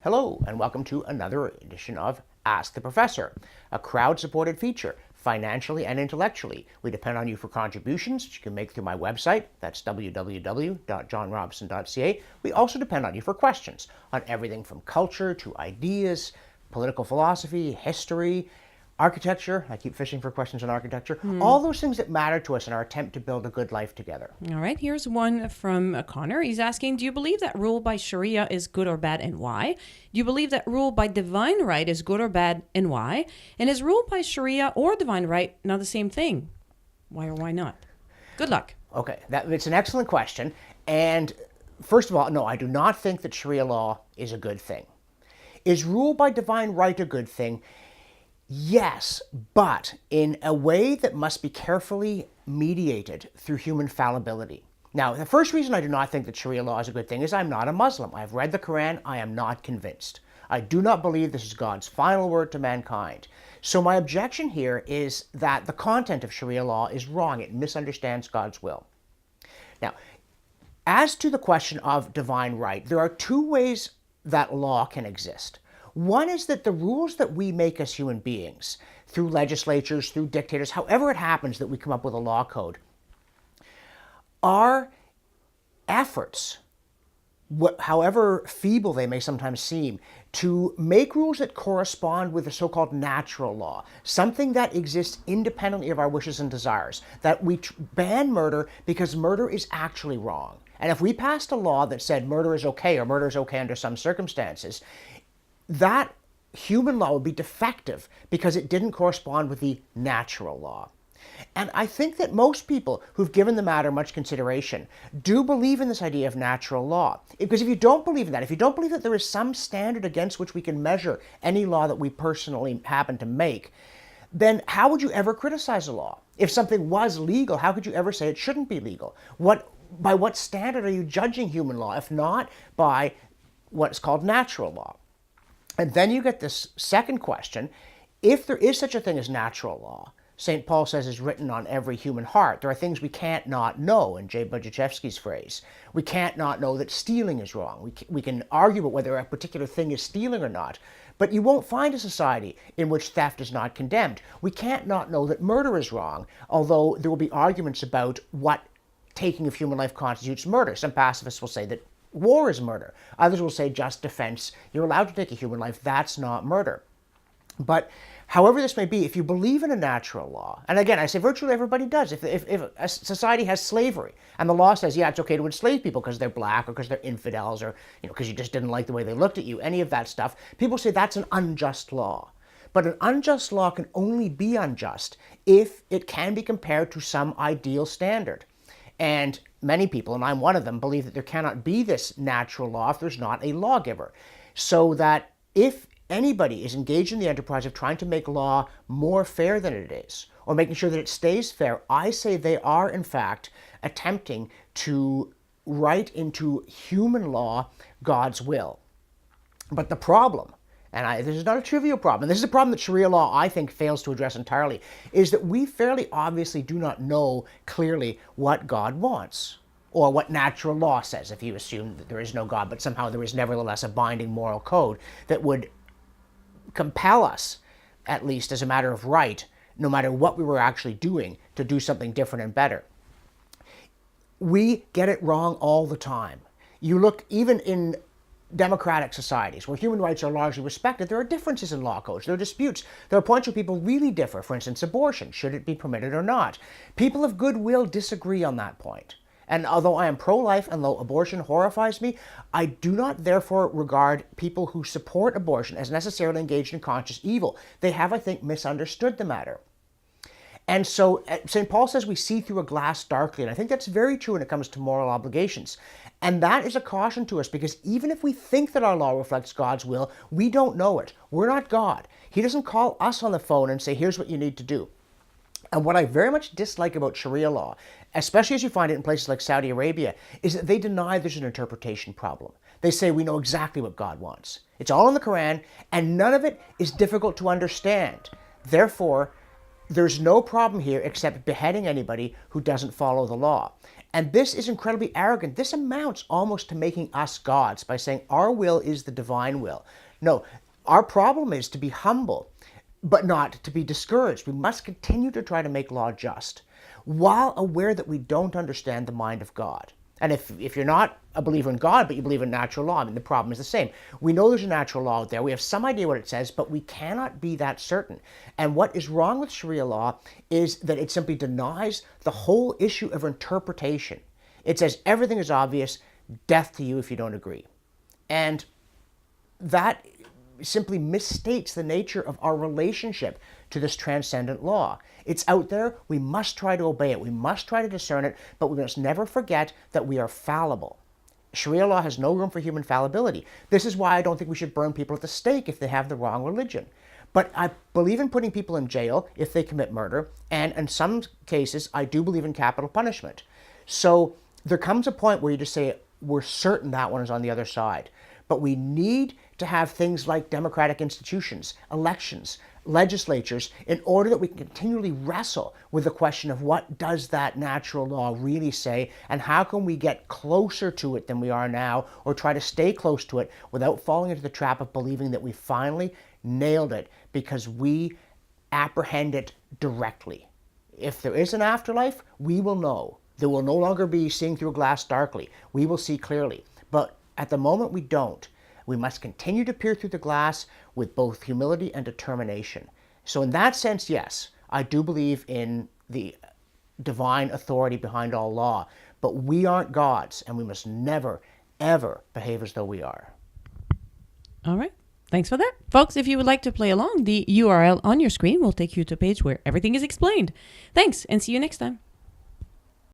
Hello, and welcome to another edition of Ask the Professor, a crowd-supported feature, financially and intellectually. We depend on you for contributions, which you can make through my website. That's www.johnrobson.ca. We also depend on you for questions on everything from culture to ideas, political philosophy, history, architecture. I keep fishing for questions on architecture. All those things that matter to us in our attempt to build a good life together. All right, here's one from Connor. He's asking, do you believe that rule by Sharia is good or bad, and why? Do you believe that rule by divine right is good or bad, and why? And is rule by Sharia or divine right not the same thing? Why or why not? Good luck. Okay, it's an excellent question. And first of all, no, I do not think that Sharia law is a good thing. Is rule by divine right a good thing? Yes, but in a way that must be carefully mediated through human fallibility. Now, the first reason I do not think that Sharia law is a good thing is I'm not a Muslim. I've read the Quran. I am not convinced. I do not believe this is God's final word to mankind. So my objection here is that the content of Sharia law is wrong. It misunderstands God's will. Now, as to the question of divine right, there are two ways that law can exist. One is that the rules that we make as human beings, through legislatures, through dictators, however it happens that we come up with a law code, are efforts, however feeble they may sometimes seem, to make rules that correspond with the so-called natural law, something that exists independently of our wishes and desires, that we ban murder because murder is actually wrong. And if we passed a law that said murder is okay or murder is okay under some circumstances, that human law would be defective because it didn't correspond with the natural law. And I think that most people who've given the matter much consideration do believe in this idea of natural law. Because if you don't believe in that, if you don't believe that there is some standard against which we can measure any law that we personally happen to make, then how would you ever criticize a law? If something was legal, how could you ever say it shouldn't be legal? By what standard are you judging human law, if not by what's called natural law? And then you get this second question. If there is such a thing as natural law, St. Paul says is written on every human heart. There are things we can't not know, in J. Budziszewski's phrase. We can't not know that stealing is wrong. We can argue about whether a particular thing is stealing or not, but you won't find a society in which theft is not condemned. We can't not know that murder is wrong, although there will be arguments about what taking of human life constitutes murder. Some pacifists will say that war is murder. Others will say just defense. You're allowed to take a human life. That's not murder. But however this may be, if you believe in a natural law, and again, I say virtually everybody does. If a society has slavery and the law says, yeah, it's okay to enslave people because they're black or because they're infidels or because you just didn't like the way they looked at you, any of that stuff, people say that's an unjust law. But an unjust law can only be unjust if it can be compared to some ideal standard. And many people, and I'm one of them, believe that there cannot be this natural law if there's not a lawgiver. So that if anybody is engaged in the enterprise of trying to make law more fair than it is, or making sure that it stays fair, I say they are, in fact, attempting to write into human law God's will. But the problem, and this is not a trivial problem, and this is a problem that Sharia law, I think, fails to address entirely, is that we fairly obviously do not know clearly what God wants, or what natural law says, if you assume that there is no God, but somehow there is nevertheless a binding moral code that would compel us, at least as a matter of right, no matter what we were actually doing, to do something different and better. We get it wrong all the time. You look even in democratic societies where human rights are largely respected, there are differences in law codes, there are disputes, there are points where people really differ. For instance, abortion, should it be permitted or not? People of goodwill disagree on that point. And although I am pro-life and though abortion horrifies me, I do not therefore regard people who support abortion as necessarily engaged in conscious evil. They have, I think, misunderstood the matter. And so St. Paul says we see through a glass darkly, and I think that's very true when it comes to moral obligations. And that is a caution to us, because even if we think that our law reflects God's will, we don't know it. We're not God. He doesn't call us on the phone and say, here's what you need to do. And what I very much dislike about Sharia law, especially as you find it in places like Saudi Arabia, is that they deny there's an interpretation problem. They say we know exactly what God wants. It's all in the Quran, and none of it is difficult to understand. Therefore, there's no problem here except beheading anybody who doesn't follow the law. And this is incredibly arrogant. This amounts almost to making us gods by saying our will is the divine will. No, our problem is to be humble, but not to be discouraged. We must continue to try to make law just, while aware that we don't understand the mind of God. And if you're not a believer in God, but you believe in natural law, I mean, the problem is the same. We know there's a natural law out there. We have some idea what it says, but we cannot be that certain. And what is wrong with Sharia law is that it simply denies the whole issue of interpretation. It says everything is obvious, death to you if you don't agree. And that simply misstates the nature of our relationship to this transcendent law. It's out there. We must try to obey it. We must try to discern it, but we must never forget that we are fallible. Sharia law has no room for human fallibility. This is why I don't think we should burn people at the stake if they have the wrong religion. But I believe in putting people in jail if they commit murder, and in some cases, I do believe in capital punishment. So there comes a point where you just say, we're certain that one is on the other side. But we need to have things like democratic institutions, elections, legislatures, in order that we can continually wrestle with the question of what does that natural law really say, and how can we get closer to it than we are now, or try to stay close to it without falling into the trap of believing that we finally nailed it because we apprehend it directly. If there is an afterlife, we will know. There will no longer be seeing through a glass darkly. We will see clearly. But at the moment, we don't. We must continue to peer through the glass with both humility and determination. So in that sense, yes, I do believe in the divine authority behind all law. But we aren't gods, and we must never, ever behave as though we are. All right. Thanks for that. Folks, if you would like to play along, the URL on your screen will take you to a page where everything is explained. Thanks, and see you next time.